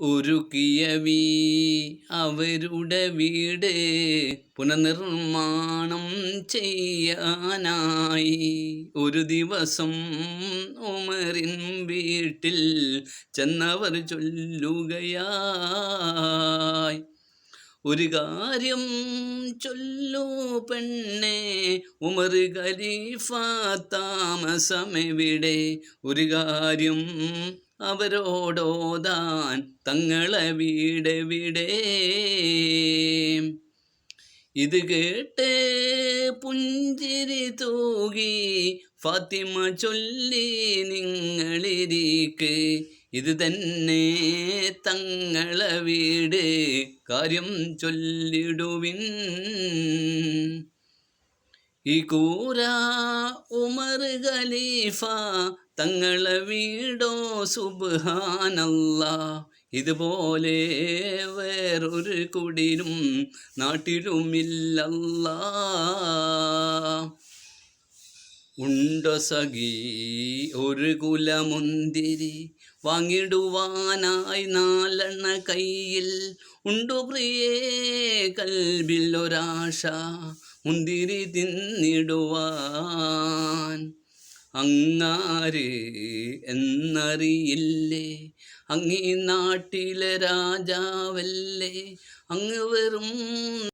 ഒരുക്കിയവീ അവരുടെ വീട് പുനർനിർമ്മാണം ചെയ്യാനായി. ഒരു ദിവസം ഉമറിൻ വീട്ടിൽ ചെന്നവർ ചൊല്ലുകയായി, ഒരു കാര്യം ചൊല്ലു പെണ്ണേ, ഉമർ ഖലീഫ താമസമെവിടെ? ഒരു കാര്യം അവരോടോതാൻ തങ്ങളെ വീടെവിടെ? ഇത് കേട്ട് പുഞ്ചിരി തൂകി ഫാത്തിമ ചൊല്ലി, നിങ്ങളിരിക്ക്, ഇത് തന്നെ തങ്ങളെ വീട്, കാര്യം ചൊല്ലിടുവിൻ. ഈ കൂര ഉമർ ഖലീഫ തങ്ങളെ വീടോ സുബ്ഹാനല്ലാഹ്, ഇതുപോലെ വേറൊരു കുടിലും നാട്ടിലുമില്ലല്ലാഹ്. ഉണ്ടോ സഖി ഒരു കുലമുന്തിരി, വാങ്ങിടുവാനായി 4 കയ്യിൽ? ഉണ്ടു പ്രിയേ കൽബിൽ ഒരാശ, മുന്തിരി തിന്നിടുവാൻ? അങ്ങാര് എന്നറിയില്ലേ, അങ്ങീ നാട്ടിലെ രാജാവല്ലേ, അങ്ങ് വെറും